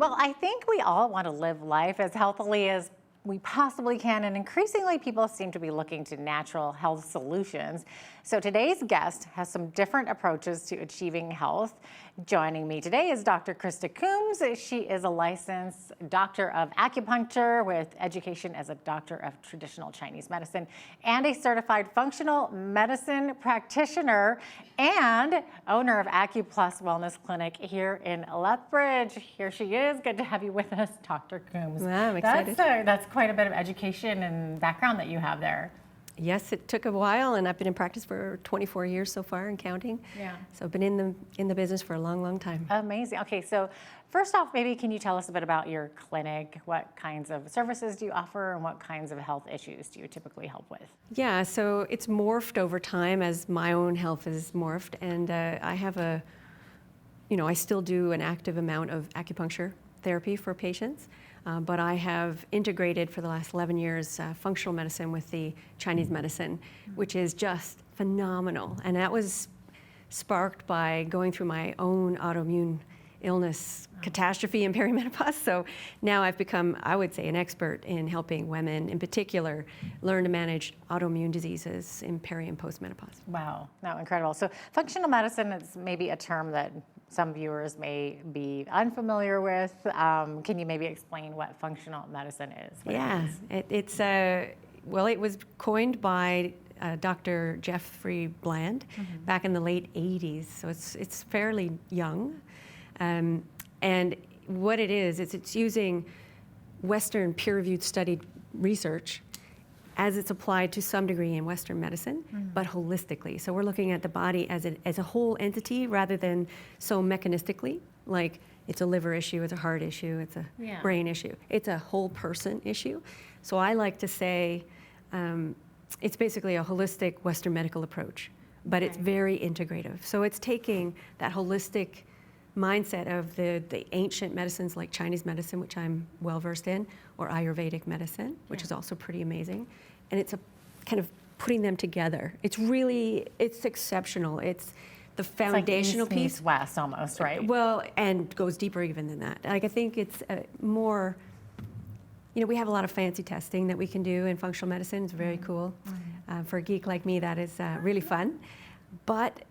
Well, I think we all want to live life as healthily as we possibly can, and increasingly people seem to be looking to natural health solutions. So today's guest has some different approaches to achieving health. Joining me today is Dr. Krista Coombs. She is a licensed doctor of acupuncture with education as a doctor of traditional Chinese medicine and a certified functional medicine practitioner and owner of AcuPlus Wellness Clinic here in Lethbridge. Here she is. Good to have you with us, Dr. Coombs. Wow, I'm excited. That's quite a bit of education and background that you have there. Yes, it took a while, and I've been in practice for 24 years so far and counting. Yeah. So I've been in the business for a long, long time. Amazing. Okay, so first off, maybe can you tell us a bit about your clinic? What kinds of services do you offer, and what kinds of health issues do you typically help with? Yeah, so it's morphed over time as my own health has morphed, and I have I still do an active amount of acupuncture therapy for patients. But I have integrated for the last 11 years functional medicine with the Chinese medicine, which is just phenomenal. And that was sparked by going through my own autoimmune illness catastrophe in perimenopause. So now I've become, I would say, an expert in helping women in particular learn to manage autoimmune diseases in peri and postmenopause. Wow, no, incredible. So functional medicine is maybe a term that some viewers may be unfamiliar with. Can you maybe explain what functional medicine is? It was coined by Dr. Jeffrey Bland back in the late 80s, so it's fairly young. And what it is, it's using Western peer-reviewed studied research as it's applied to some degree in Western medicine, but holistically. So we're looking at the body as a whole entity rather than so mechanistically, like it's a liver issue, it's a heart issue, it's a brain issue. It's a whole person issue. So I like to say it's basically a holistic Western medical approach, but it's very integrative. So it's taking that holistic mindset of the ancient medicines like Chinese medicine, which I'm well versed in, or Ayurvedic medicine, which is also pretty amazing. And it's a kind of putting them together. It's exceptional. It's the foundational piece. East West almost, right? Well, and goes deeper even than that. Like I think it's more, we have a lot of fancy testing that we can do in functional medicine. It's very cool. For a geek like me, that is really fun. But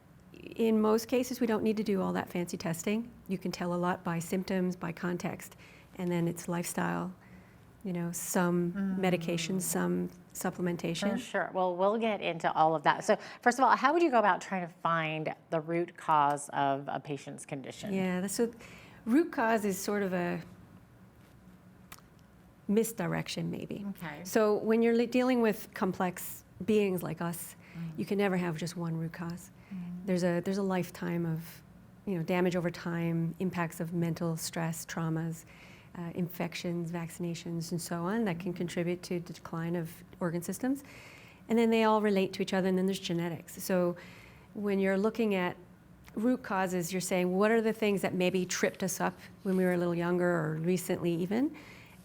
in most cases, we don't need to do all that fancy testing. You can tell a lot by symptoms, by context, and then it's lifestyle, some medication, some supplementation. For sure. Well, we'll get into all of that. So first of all, how would you go about trying to find the root cause of a patient's condition? Yeah, so root cause is sort of a misdirection maybe. Okay. So when you're dealing with complex beings like us, you can never have just one root cause. There's a lifetime of damage over time, impacts of mental stress, traumas, infections, vaccinations, and so on that can contribute to the decline of organ systems. And then they all relate to each other, and then there's genetics. So when you're looking at root causes, you're saying, what are the things that maybe tripped us up when we were a little younger or recently even?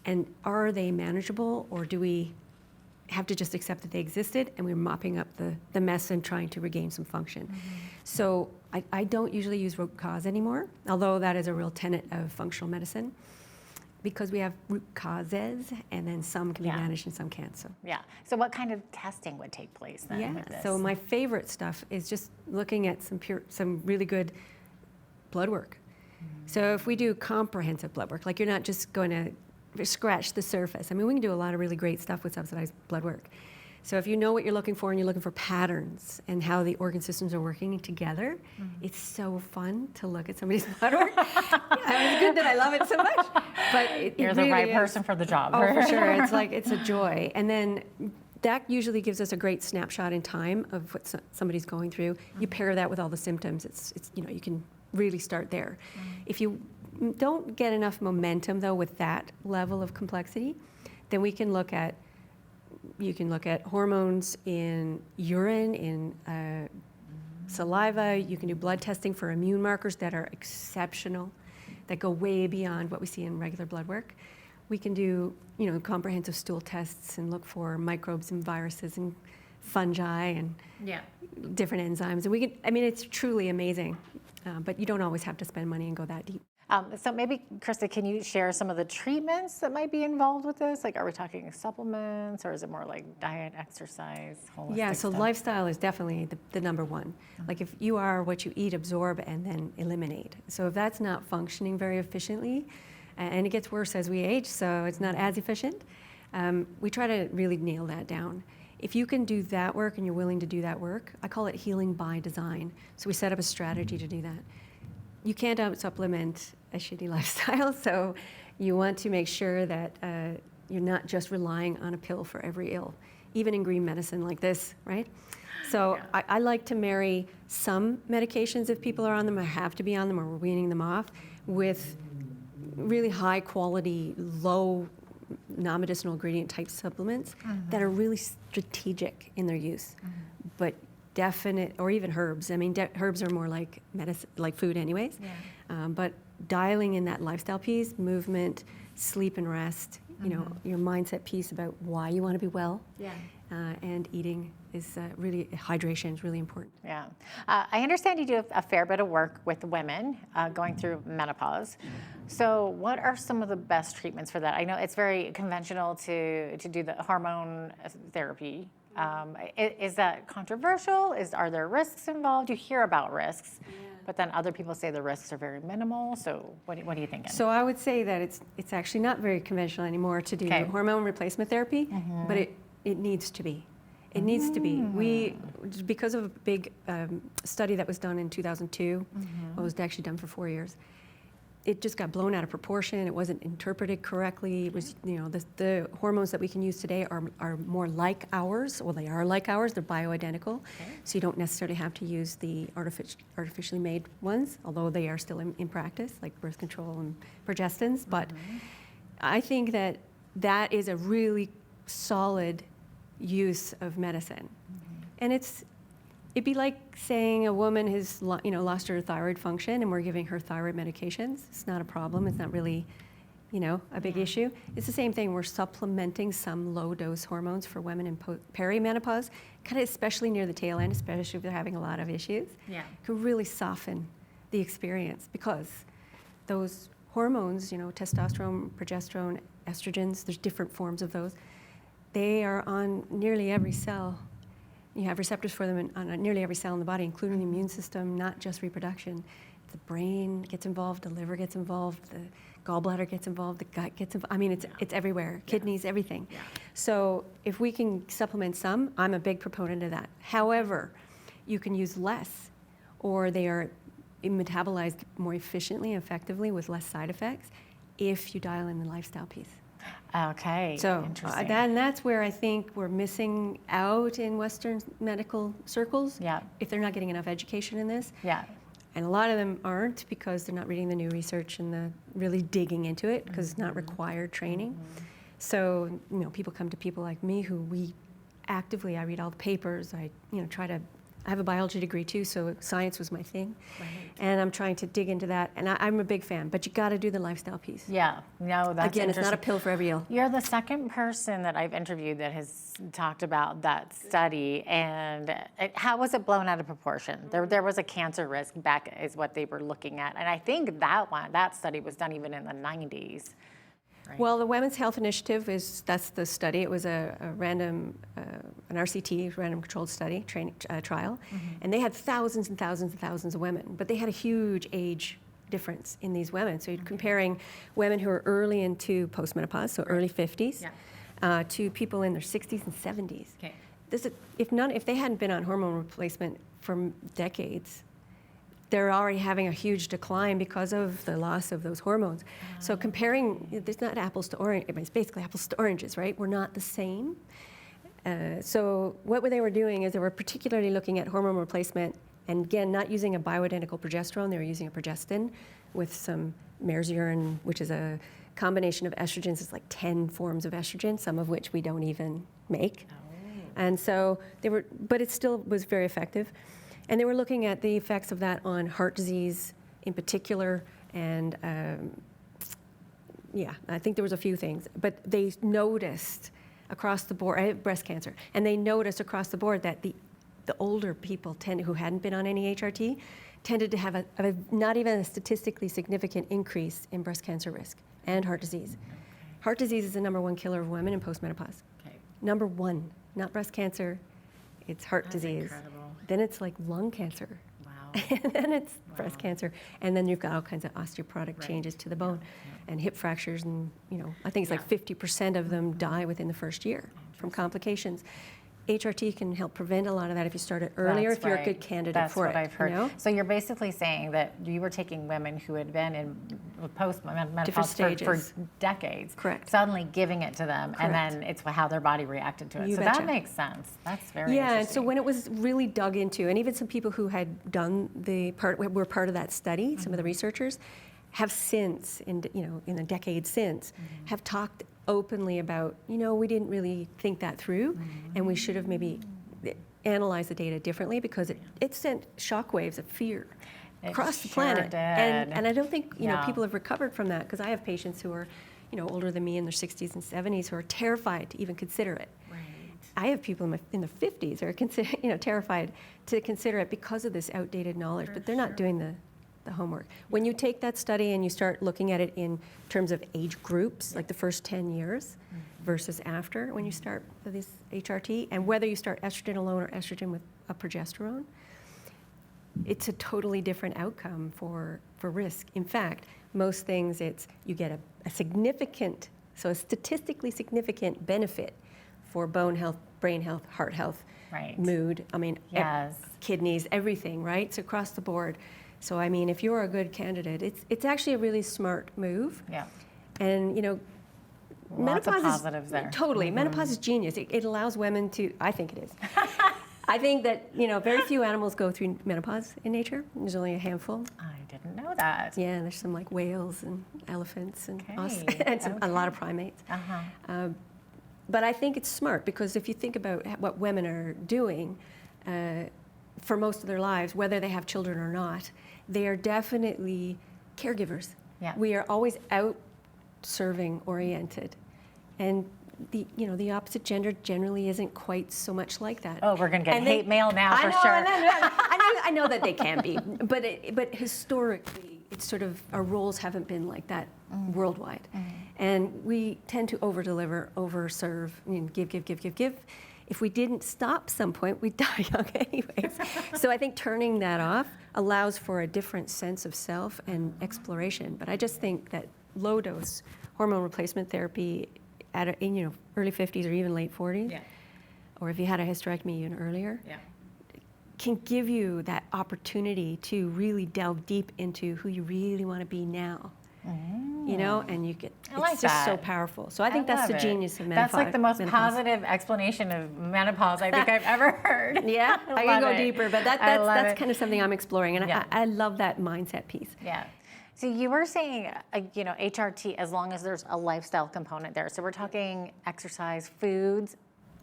And are they manageable, or do we have to just accept that they existed and we're mopping up the mess and trying to regain some function? So I don't usually use root cause anymore, although that is a real tenet of functional medicine, because we have root causes and then some can be managed and some can't. So So what kind of testing would take place then with this? So my favorite stuff is just looking at some really good blood work. So if we do comprehensive blood work, like you're not just going to scratch the surface. I mean, we can do a lot of really great stuff with subsidized blood work. So if you know what you're looking for and you're looking for patterns and how the organ systems are working together, it's so fun to look at somebody's blood work. It's good that I love it so much. But you're the really right person for the job. Oh, for sure. It's a joy. And then that usually gives us a great snapshot in time of what somebody's going through. You pair that with all the symptoms. It's you can really start there. If you don't get enough momentum though with that level of complexity, then you can look at hormones in urine, in saliva. You can do blood testing for immune markers that are exceptional, that go way beyond what we see in regular blood work. We can do comprehensive stool tests and look for microbes and viruses and fungi and different enzymes. And it's truly amazing. But you don't always have to spend money and go that deep. So maybe, Krista, can you share some of the treatments that might be involved with this? Like, are we talking supplements, or is it more like diet, exercise, holistic Yeah, so stuff? lifestyle is definitely the number one. Like if you are what you eat, absorb, and then eliminate. So if that's not functioning very efficiently, and it gets worse as we age, so it's not as efficient, we try to really nail that down. If you can do that work and you're willing to do that work, I call it healing by design. So we set up a strategy to do that. You can't out-supplement a shitty lifestyle, so you want to make sure that you're not just relying on a pill for every ill, even in green medicine like this, right? So Yeah. I like to marry some medications if people are on them or have to be on them or we're weaning them off with really high quality, low non-medicinal ingredient type supplements that are really strategic in their use, but definite, or even herbs. I mean, herbs are more like medicine, like food anyways. Yeah. But dialing in that lifestyle piece, movement, sleep and rest, you know, your mindset piece about why you want to be well, Yeah. and eating is really, hydration is really important. Yeah. I understand you do a fair bit of work with women going through menopause. So what are some of the best treatments for that? I know it's very conventional to do the hormone therapy. Is that controversial? Are there risks involved? You hear about risks, but then other people say the risks are very minimal. So what are you thinking? So I would say that it's actually not very conventional anymore to do Okay. hormone replacement therapy, but it needs to be. It needs to be. Because of a big study that was done in 2002, well, it was actually done for 4 years, it just got blown out of proportion. It wasn't interpreted correctly. It was, you know, the hormones that we can use today are more like ours. Well, they are like ours. They're bioidentical. Okay. So you don't necessarily have to use the artificially made ones, although they are still in practice, like birth control and progestins. But I think that is a really solid use of medicine. And it'd be like saying a woman has lost her thyroid function and we're giving her thyroid medications. It's not a problem. It's not really, a big issue. It's the same thing. We're supplementing some low dose hormones for women in perimenopause, kind of especially near the tail end, especially if they're having a lot of issues. Yeah. Can really soften the experience because those hormones, testosterone, progesterone, estrogens, there's different forms of those. They are on nearly every cell. You have receptors for them on nearly every cell in the body, including the immune system, not just reproduction. The brain gets involved, the liver gets involved, the gallbladder gets involved, the gut gets involved. I mean, it's everywhere, kidneys, everything. Yeah. So if we can supplement some, I'm a big proponent of that. However, you can use less, or they are metabolized more efficiently and effectively with less side effects if you dial in the lifestyle piece. Okay. So Interesting. that's where I think we're missing out in Western medical circles. Yeah. If they're not getting enough education in this. Yeah. And a lot of them aren't because they're not reading the new research and the really digging into it because it's not required training. So, people come to people like me who I read all the papers. I have a biology degree too, so science was my thing. Right. And I'm trying to dig into that. And I'm a big fan, but you got to do the lifestyle piece. Yeah. No, that's Again, it's not a interesting. pill for every ill. You're the second person that I've interviewed that has talked about that study, and how was it blown out of proportion? There was a cancer risk back is what they were looking at, and I think that study was done even in the 90s. Right. Well, the Women's Health Initiative that's the study. It was a random, an RCT, random controlled study, trial, and they had thousands and thousands and thousands of women, but they had a huge age difference in these women. So you're comparing women who are early into postmenopause, so early 50s, to people in their 60s and 70s. Okay. If they hadn't been on hormone replacement for decades, they're already having a huge decline because of the loss of those hormones. So comparing, there's not apples to oranges, it's basically apples to oranges, right? We're not the same. So what they were doing is they were particularly looking at hormone replacement, and again, not using a bioidentical progesterone, they were using a progestin with some mare's urine, which is a combination of estrogens. It's like 10 forms of estrogen, some of which we don't even make. And so but it still was very effective. And they were looking at the effects of that on heart disease in particular, and I think there was a few things, but they noticed across the board, breast cancer, and they noticed across the board that the older people who hadn't been on any HRT tended to have a not even a statistically significant increase in breast cancer risk and heart disease. Heart disease is the #1 killer of women in postmenopause. Okay. #1, not breast cancer, it's heart That's disease. incredible. Then it's like lung cancer. Wow. And then it's breast cancer. And then you've got all kinds of osteoporotic Right. changes to the bone Yeah. and hip fractures. And, I think it's like Yeah. 50% of them die within the first year from complications. HRT can help prevent a lot of that if you start it earlier, That's if you're right. a good candidate That's for what it. I've heard. You know? So you're basically saying that you were taking women who had been in post-menopause for stages. decades, Correct. suddenly giving it to them, and Correct. then it's how their body reacted to it. You So betcha. that makes sense. That's very Yeah, and so interesting. when it was really dug into, and even some people who had done were part of that study, some of the researchers, have since, in the decades since, have talked openly about, we didn't really think that through, and we should have maybe analyzed the data differently because it sent shockwaves of fear It across the sure planet. did. And I don't think Yeah. people have recovered from that because I have patients who are, older than me in their 60s and 70s who are terrified to even consider it. Right. I have people in their 50s who are terrified to consider it because of this outdated knowledge, but they're not doing the homework. When you take that study and you start looking at it in terms of age groups, like the first 10 years versus after when you start this HRT, and whether you start estrogen alone or estrogen with a progesterone, it's a totally different outcome for risk. In fact, most things you get a statistically significant benefit for bone health, brain health, heart health, Right. mood, Yes. kidneys, everything, right? So across the board. So if you're a good candidate, it's actually a really smart move. Yeah. And Lots of menopause positives is there. totally menopause is genius. It allows women to. I think it is. I think that very few animals go through menopause in nature. There's only a handful. I didn't know that. Yeah, and there's some like whales and elephants and us Okay, and a lot of primates. Uh-huh. But I think it's smart because if you think about what women are doing for most of their lives, whether they have children or not, they are definitely caregivers. Yeah. We are always out serving oriented, and the opposite gender generally isn't quite so much like that. Oh, we're going to get And hate mail now for sure. I know that they can be, but historically, it's sort of our roles haven't been like that worldwide, and we tend to over-deliver, over-serve, give. If we didn't stop some point, we'd die young anyways. So I think turning that off allows for a different sense of self and exploration. But I just think that low-dose hormone replacement therapy in early 50s or even late 40s, Yeah. or if you had a hysterectomy even earlier, Yeah. can give you that opportunity to really delve deep into who you really want to be now. And you get, I like it's just so that. powerful. So I think that's love the it. genius of menopause. That's like the most menopause. positive explanation of menopause I think I've ever heard. Yeah, I love can go it. deeper, but I love that's it. kind of something I'm exploring, and Yeah. I love that mindset piece. Yeah. So you were saying, HRT, as long as there's a lifestyle component there. So we're talking exercise, foods,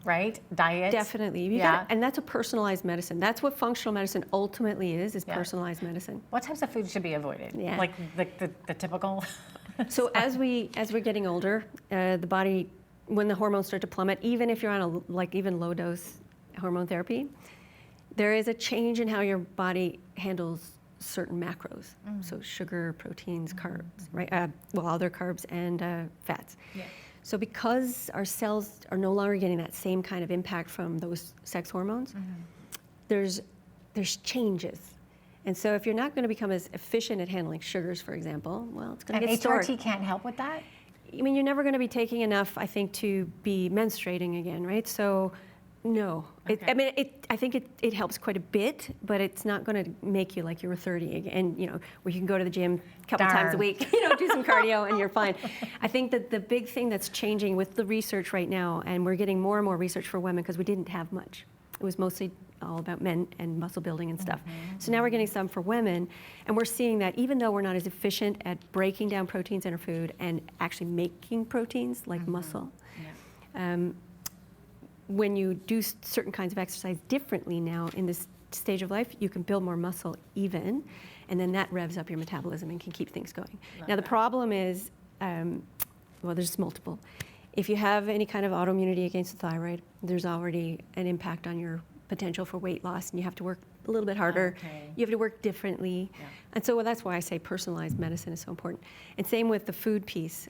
right? Diet. Definitely. And that's a personalized medicine. That's what functional medicine ultimately is Yeah. personalized medicine. What types of foods should be avoided? Yeah. Like the typical. So as we're getting older, the body, when the hormones start to plummet, even if you're on even low dose hormone therapy, there is a change in how your body handles certain macros. So sugar, proteins, carbs, right? Other carbs and fats. Yeah. So because our cells are no longer getting that same kind of impact from those sex hormones, there's changes. And so if you're not going to become as efficient at handling sugars, for example, well, it's going to And get stored. HRT can't help with that? You're never going to be taking enough, I think, to be menstruating again, right? So, no. Okay. I think it helps quite a bit, but it's not going to make you like you were 30 again, where you can go to the gym a couple times a Darn. week, do some cardio and you're fine. I think that the big thing that's changing with the research right now, and we're getting more and more research for women because we didn't have much. It was mostly all about men and muscle building and stuff. So now we're getting some for women, and we're seeing that even though we're not as efficient at breaking down proteins in our food and actually making proteins like muscle, when you do certain kinds of exercise differently now in this stage of life, you can build more muscle even, and then that revs up your metabolism and can keep things going. Now the problem is, there's multiple. If you have any kind of autoimmunity against the thyroid, there's already an impact on your potential for weight loss, and you have to work a little bit harder. Okay. You have to work differently. Yeah. And so that's why I say personalized medicine is so important. And same with the food piece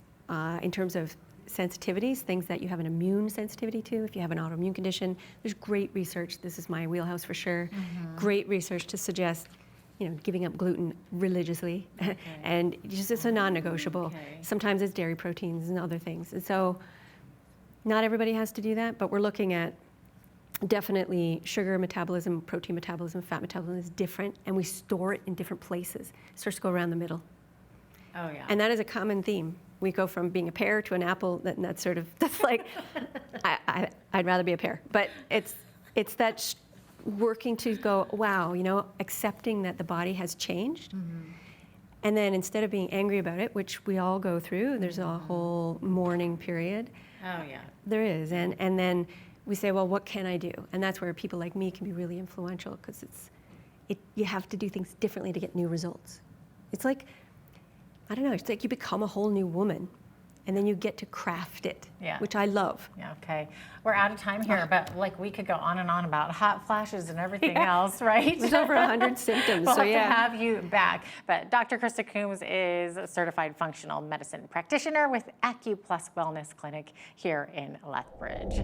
in terms of sensitivities, things that you have an immune sensitivity to. If you have an autoimmune condition, there's great research. This is my wheelhouse for sure. Great research to suggest, giving up gluten religiously, and just it's a non-negotiable. Okay. Sometimes it's dairy proteins and other things. And so not everybody has to do that, but we're looking at definitely sugar metabolism, protein metabolism, fat metabolism is different, and we store it in different places. It starts to go around the middle. Oh, yeah. And that is a common theme. We go from being a pear to an apple, that's sort of, that's like, I'd rather be a pear. But it's that working to go, wow, accepting that the body has changed. And then instead of being angry about it, which we all go through, there's a whole mourning period. Oh, yeah. There is. And then we say, well, what can I do? And that's where people like me can be really influential, because you have to do things differently to get new results. It's like, I don't know, it's like you become a whole new woman, and then you get to craft it, which I love. Yeah, okay. We're out of time here, but we could go on and on about hot flashes and everything else, right? There's over 100 symptoms, we'll so have yeah. to have you back. But Dr. Krista Coombs is a certified functional medicine practitioner with AcuPlus Wellness Clinic here in Lethbridge.